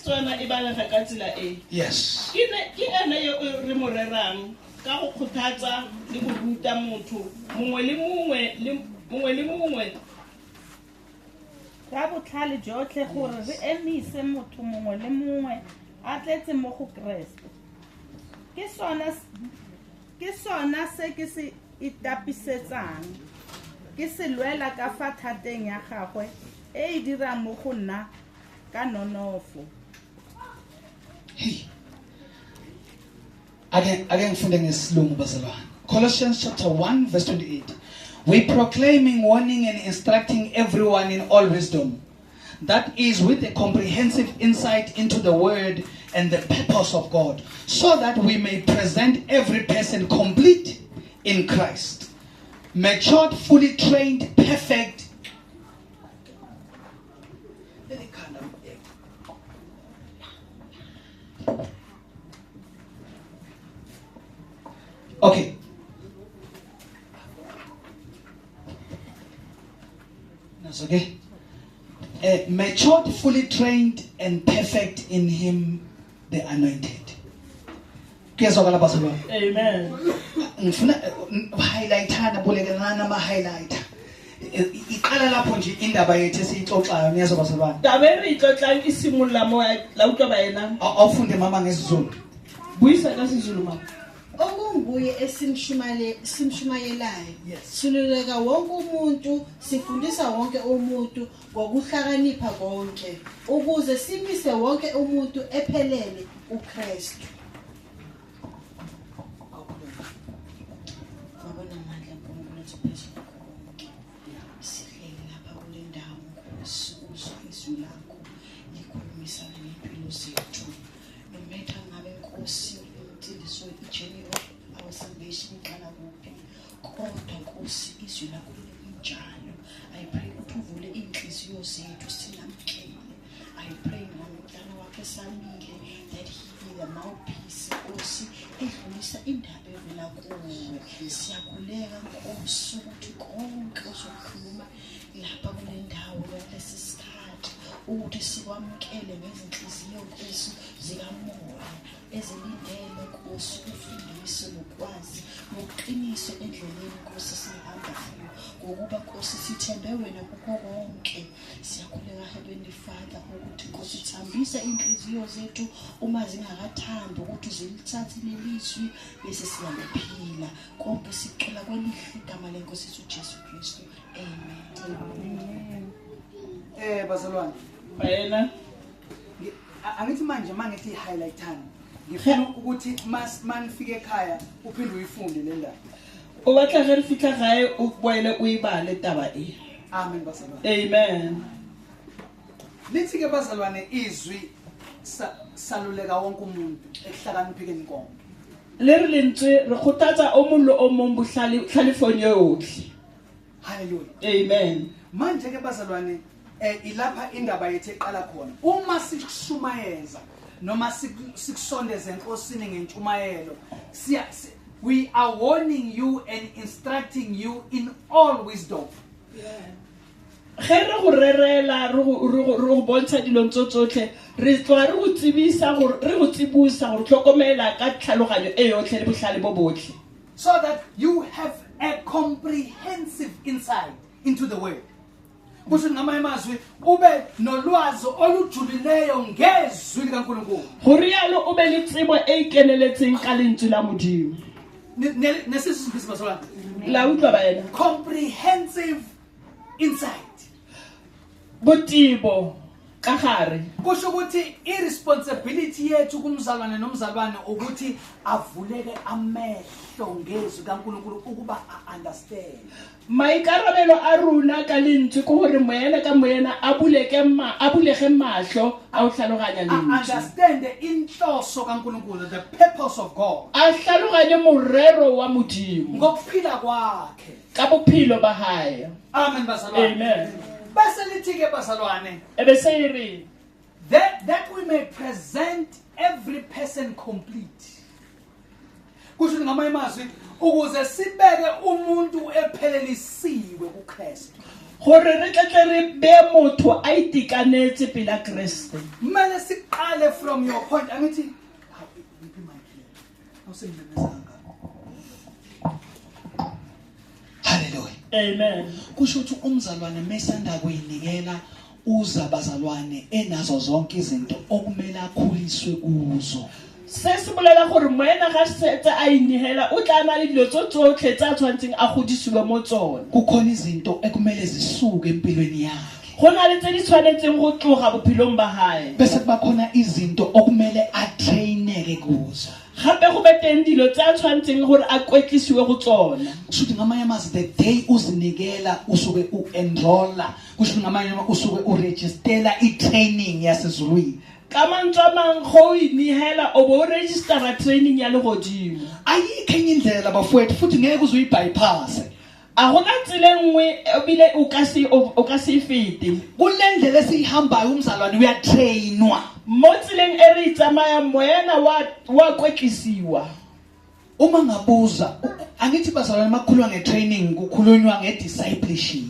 Setswana e balega ka tsela e. Yes. Ke ene yo re mo rerang ka go kgothatsa le go ruta motho mongwe le mongwe ka botlhale jotlhe gore re emise motho mongwe le mongwe a tletse mo go Kriste. Ke sona se ke se itapisetsang ke se lwela ka fa thateng ya gagwe e dirang mo go nna ka nonofo. Hey. Again ngifunda ngesilungu bazalwane. Colossians chapter 1 verse 28. We proclaiming, warning and instructing everyone in all wisdom. That is with a comprehensive insight into the word and the purpose of God, so that we may present every person complete in Christ, matured, fully trained, perfect. Okay. That's okay. Matured, fully trained, and perfect in Him, the Anointed. Amen. Highlighter na bolekelana ma highlighter. Iqala lapho nje indaba yethu esiyixoxayo niyazo bazalwane. Taba e re itlotlang e simolla mo la utlwa baena. Awufunde mama ngesizulu. Buisa ka siZulu mama. Okunguye esimshumayelayo. Siluleka wonke umuntu, sifundisa wonke umuntu ngokuhlakanipha konke ukuze simise wonke umuntu ephelele uKristu. I pray utuvule inhliziyo zethu sinamkele. I pray ngomntana wakhe Samile that he be the mouthpiece Nkosi edlulisa indaba evela kuwe. Siyakhuleka Nkosi ukuthi konke uzokhuluma lapha kule ndawo kulesi sikhathi ukuthi sikwamkele ngezinhliziyo Nkosi zikamoya ezilindele Nkosi ufundise nokwazi nokuqinisa endleleni Nkosi sihamba kuyo ngokuba Nkosi sithembe wena kukho konke. Siyakhuleka Heavenly Father ukuthi Nkosi thambisa inhliziyo zethu uma zingakathambi ukuthi zilithathe lelizwi bese siyaphila konke sicela kwelihle igama leNkosi uJesu Kristu. Amen. Bazalwane. Baena. Angithi manje mangithi highlightana. Ngifuna ukuthi manifike ekhaya uphinde uyifunde le ndaba. O batla ge re fitla gae o boele o ibale taba e. Amen bazalwane. Amen. Lithi ke bazalwane izwi saluleka wonke umuntu ekuhlakaniphekeni konke. Le re lentswe re kgothatsa o mong le o mong bohlalefong yohle. Hallelujah. Amen. Manje ke bazalwane ilapha indaba yethu eqala khona. Uma sikushumayeza noma sikusondeza enkosini ngentshumayelo, we are warning you and instructing you in all wisdom. Ge re go rerela re go bontsha dilo tsotlhe re tloa re go tsibisa gore re go tsibusa gore tlhokomela ka tlhaloganyo e yotlhe le bohlale bo botlhe, so that you have a comprehensive insight into the word. Kusho ngamanye amazwi ube nolwazi olujulileyo ngezwi likaNkulunkulu. gore yalo o be le tsebo e ikeneletseng ka lentswe la Modimo. Nesizwe basala La utlwa baena. Comprehensive insight. Botibo ka gare. Kusho ukuthi irresponsibility yethu kumzalwane nomzalwane ukuthi avuleke amehlo ngezwi kaNkulunkulu ukuba understand. Maikarabelo a runa ka lentswe ke gore moena ka moena a bulege mahlo a o tlhaloganya lentswe. Understand the inhloso kaNkulunkulu, the purpose of God. A tlhaloganye morero wa Modimo Ngokuphila kwakhe. ka bophelo ba hae. Amen bazalwane. Amen. Bese lithi ke bazalwane, Ebe se ire that we may present every person complete. Kusho ngamanye amazwi ukuze sibeke umuntu ephelelisiwe kuKristu. gore re tle re be motho a itekanetse pela Kriste. Kumele siqale from your point. Angithi Hallelujah. Amen. Kusho ukuthi umzalwane mesanda kuyinikela uza bazalwane enazo zonke izinto okumele akhuliswe kuzo. Se se bolela gore moena ga setse a inihela o tla na le dilo tsotlhe tsa tshwantseng a godisiwe mo tsone. Kukhona izinto ekumele zisuke empilweni yakhe. Go na le tse di tshwanetseng go tloga bophelong ba hae. Bese kuba khona izinto okumele atraineke kuzo. Gape go be teng dilo tse a tshwantseng gore a kwetlisiwe go tsona. Kushuthi ngamanye amazwi the day uzinikela usuke uenrolla, kusho ngamanye amazwi usuke uregistera itraining yasezulwini. Ka mantswe a mang go inihela o bo registera training ya legodimo. Ayikho enye indlela bafowethu futhi ngeke uze uyibypass. A gona tsile nngwe ebile o ka se fete. Kule ndlela esihambayo umzalwane uyatrainwa. Mo tsileng e re itsamaya moena wa kwetlisiwa. Uma ngabuza angithi bazalwane makhulwa ngetraining kukhulunywa ngediscipleship.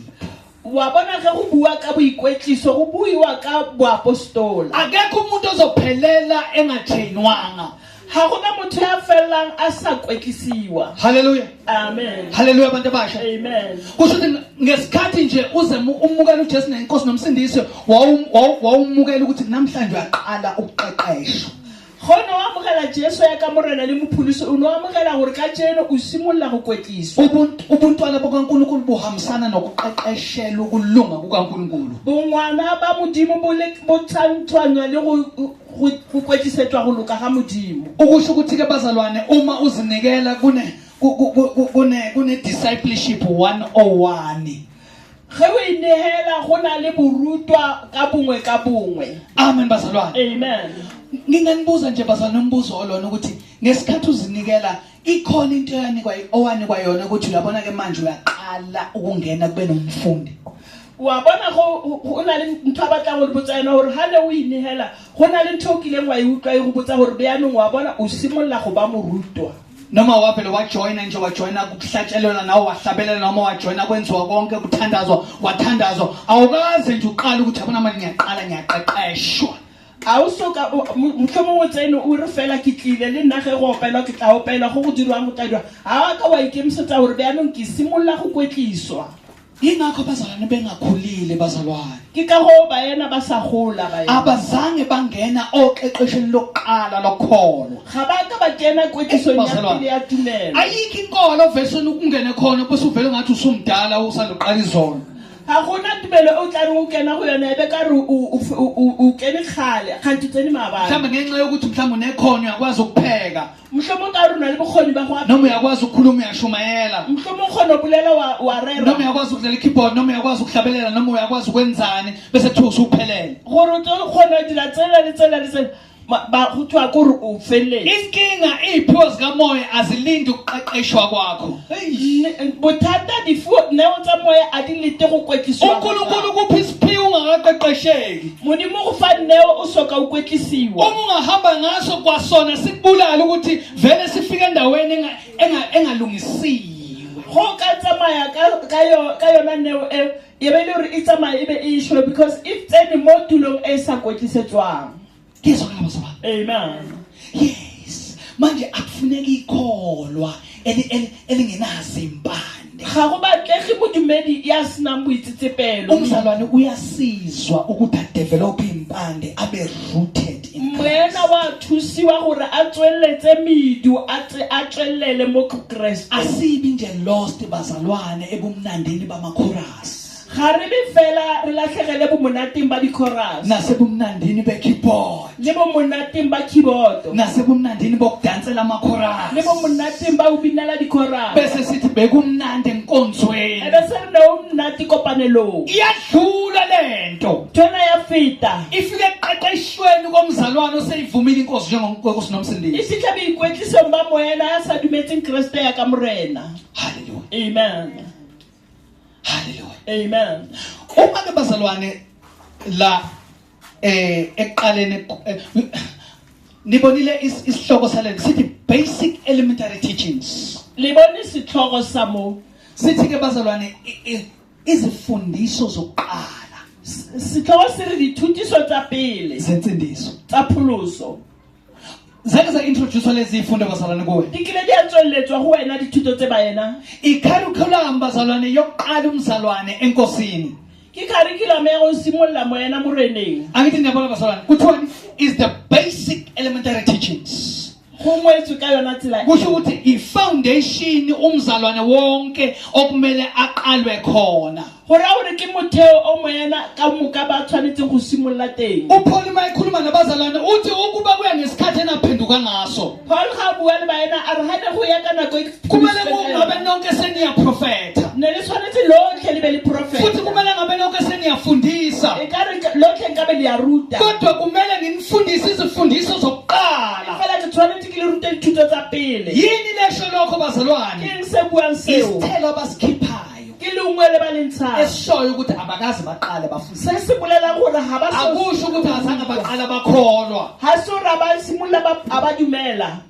Wa bona ge go bua ka boikwetliso go buiwa ka boapostola. Akekho umuntu ozophelela engatrainwanga. Ha gona motho ya fellang a sa kwetlisiwa. Hallelujah. Amen. Hallelujah bantu basha. Amen. Kusho ukuthi ngesikhathi nje uze umukela uJesu nenkosi nomsindisi wawumukela ukuthi namhlanje uyaqala ukuqeqeshwa. Khona wa mogela Jesu ya ka morena le mophulusi o no amogela gore ka jeno o simolla go kwetliswa. Ubuntwana bokaNkulunkulu buhambisana nokuqeqeshela ukulunga kukaNkulunkulu. Bongwana ba modimo bo tshwantswana le go kwetlisetwa go loka ga modimo. Ukusho ukuthi ke bazalwane uma uzinikela kune discipleship 101. Ge o inehela go na le borutwa ka bongwe. Amen bazalwane. Amen. Nginganibuza nje bazalwane umbuzo olona ukuthi ngesikhathi uzinikela ikhona into owanikwa yona ukuthi uyabona ke manje uyaqala ukungena kube nomfundi. Wa bona go na le ntho ba tla go botsa ena gore ha le o inehela go na le ntho o kileng wa utlwa e go botsa gore beanong wa bona o simolla go ba morutwa. Noma waphela wajoina nje wajoina kuhlatshelelwa nawo wahlabelela noma wajoina kwenziwa konke kuthandazwa wathandazwa awukaze nje uqala ukuthi abona manje ngiyaqeqeshwa. A o soka motlhomo tseno o re fela ke tlile le nna ge go opela ke tla opela go dirwa motadwa ha ka wa ikemisetsa gore beanong ke simolla go kwetliswa. Ingakho bazalwane bengakhulile bazalwane. Ke ka go ba yena ba sa gola ba yena. Abazange bangena oqeqeshweni lokuqala lokholo. Ga ba ka ba kena kwetlisong ya pele ya tumelo. Ayikho inkolo veseni ukungene khona bese uvele ngathi usumdala usaloqala izolo. Ha gona tumelo o tla re o kena go yona ebe ka re o kene khale ga ntse mabala. Mhlawumbe ngenxa yokuthi mhlawumbe nekhono uyakwazi ukupheka. Mhlomo ka rona le bokgoni ba go apela. Noma uyakwazi ukukhuluma uyashumayela. Mhlomo khono bulela wa rera. Noma uyakwazi ukudlala keyboard noma uyakwazi ukuhlabelela noma uyakwazi ukwenzani bese kuthiwa usuphelele. Gore o tlo khona dila tsela ba go twa go re o felele. Inkinga iphiwo zikamoya azilindi ukuqeqeshwa kwakho. Bothata difuo neo tsa moya a di lete go kwetliswa. uNkulunkulu kuphi isiphiwo ungaqeqesheki. Modimo go fa neo o soka o kwetlisiwa. Uma ungahamba ngaso kwasona sikubulala ukuthi vele sifike endaweni engalungisiwe. Go ka tsamaya ka yona neo e be le re itsamaya ebe e shwe because if tsene mo tulong e sa kwetlisetswang. Amen. Yes. Manje akufuneki ikholwa elingenazo impande. Ga go batlege modumedi ya sina boitsitsepelo. Umzalwane uyasizwa ukuthi adevelop impande abe rooted in Christ. Moena wa thusiwa gore a tsweletse medu a tswelele mo Christ. Asibi nje lost bazalwane ebumnandini bamakhorus. Ga re be fela re latlhegele bo monating ba di-chorus. Nasebumnandini be-keyboard. Le bo monating ba keyboard. Nasebumnandini bokudansela amakhorus. Le bo monating ba ubinela di-chorus. Bese sithi bekumnandi enkonzweni. Ebe se re ne o mnati kopanelong. Iyadlula lento. Tona ya feta. Ifike eqeqeshweni komzalwane oseyivumile inkosi njengonkosi nomsindisi. Isitlha boikwetlisong ba moena ya sa dumetseng Kriste ya ka morena. Hallelujah. Amen. Hallelujah. Amen. Uma ke bazalwane la eqaleni nibonile isihloko salento sithi basic elementary teachings. Liboni sitlhogo sa mo. Sithi ke bazalwane izifundiso zokuqala setlhogo se re dithutiso tsa pele zensindiso. tsa pholoso Zake za introduce lezi ifundo bazalwane kuwe. di kile di a tswelletswa go wena dithuto tse ba yena I-curriculum bazalwane yokuqala umzalwane enkosini. ke curriculum ya go simolola moyena moreneng Angithi niyabona bazalwane, kuthiwani is the basic elementary teachings. go ngwetswe ka yona tsela Kusho ukuthi i-foundation umzalwane wonke okumele aqalwe khona. gore a gore ke motheo o moyena ka moka ba tshwanetseng go simolola teng. uPaul mayikhuluma nabazalwane uthi ukuba kuya ngesikhathi enaphenduka ngaso Paul ga bua le baena a re hane go ya ka nako e kumele kungabe nonke seniyaprofetha ne le tshwanetse lotlhe le be le futhi profeta kumele ngabe nonke seniyafundisa e ka re lotlhe nka be le ya ruta kodwa kumele nginifundise izifundiso zokuqala. fela ke tshwanetse ke le rute dithuto tsa pele Yini lesho lokho bazalwane? ke eng se buang seo Isithelo abasikhiphayo ke lengwe le ba lentshang esishoyo ukuthi abakazi baqale bafundise. se se bolelang gore ga ba Akusho ukuthi azange baqala bakholwa. ga se gore ba simolola a ba dumela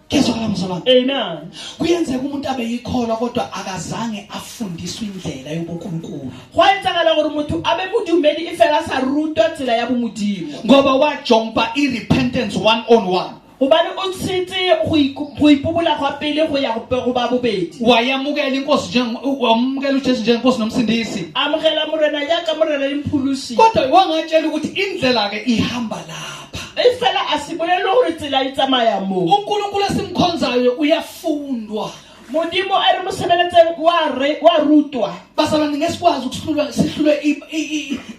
Kezwakala mzalwane. amen Kuyenzeka umuntu abe yikholwa kodwa akazange afundiswe indlela yobuNkulunkulu. go a etsagala gore motho a be modumedi e fela a sa rutwa tsela ya bomodimo Ngoba wajompa i-repentance 1-on-1. gobane o tshetse go ipobola gwa pele go ya go ba bobedi Wayamukela inkosi wamukela uJesu njengenkosi nomsindisi. amogela morena jaaka morena le mpholosi Kodwa wangatshela ukuthi indlela ke ihamba lapha. e fela a se bolele gore tsela e tsamaya mo uNkulunkulu esimkhonzayo uyafundwa. modimo a re mo sebeletseng wa rutwa Bazalwane ngesikwazi sihlulwe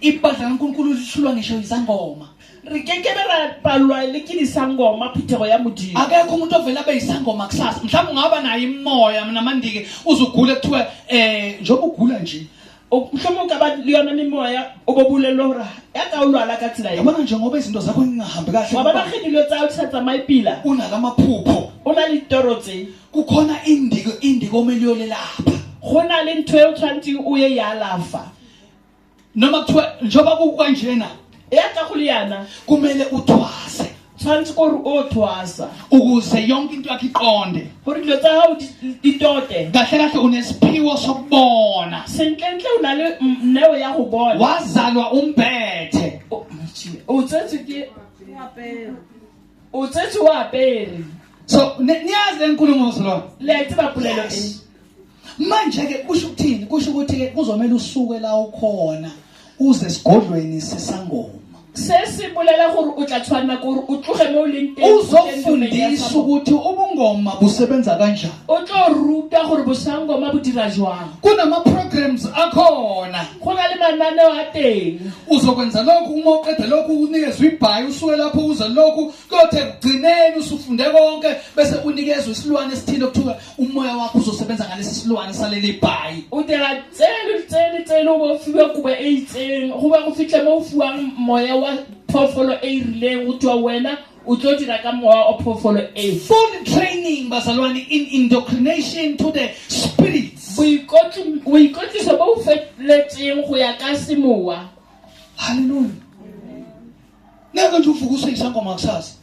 ibandla kaNkulunkulu lihlulwa ngisho izangoma. re kekebe ra palwa le ke disangoma phethego ya modimo Akekho umuntu ovela abe yisangoma kusasa. Mhlawumbe ungaba nayo imoya namandike uzugule kuthiwe njengoba ugula nje. mhlawumbe ka ba le yona memoya o bo bolelwa gore ya ka o lwala ka tsela Yabona njengoba izinto zakho ngingahambi wa bona kahle. ge dilo tsa o sa tsamaye pila Unalamaphupho. o na le ditoro tse Kukhona indiko omele lapha. go na le ntho e o tshwanetseng o ye ya alafa Noma kuthiwa njengoba kukanjena ya ka go le yana kumele uthwase tshwanetse gore o thwasa ukuze yonke into yakho iqonde. gore dilo tsa gago di tote Kahle kahle unesiphiwo sokubona. sentlentle o na le neo ya go bona Wazalwa umbethe. o tsetse ke Moapere. o tsetse o apere So niyazi lenkulumo mzalwane. le a itse ba polelo e Yes. Manje ke kusho ukuthini? Kusho ukuthi ke kuzomela usuke la ukhona uze sigodlweni sesangoma. se se bolela gore o tla tshwanela gore o tloge mo o leng teng Uzofundiswa ukuthi ubungoma busebenza kanjani. o tlo ruta gore bosangoma bo dira jwang Kunama programs akhona. go na le mananeo a teng Uzokwenza lokhu uma uqeda lokhu unikezwe ibhayi usuke lapho uze lokhu kothe ugcineni usufunde konke bese unikezwe isilwane esithile okuthiwa umoya wakho uzosebenza ngalesi silwane saleli ibhayi. o dira tsele o bo fiwa kuba e itseng go ba go fitlhe mo o fiwang moya wa phoofolo e e rileng go tiwa wena o tlo dira ka moya wa phoofolo e Full training bazalwane in indoctrination to the spirits. boikotliso bo o feletseng go ya ka semowa Hallelujah. Neke nje uvuka useyisangoma kusasa.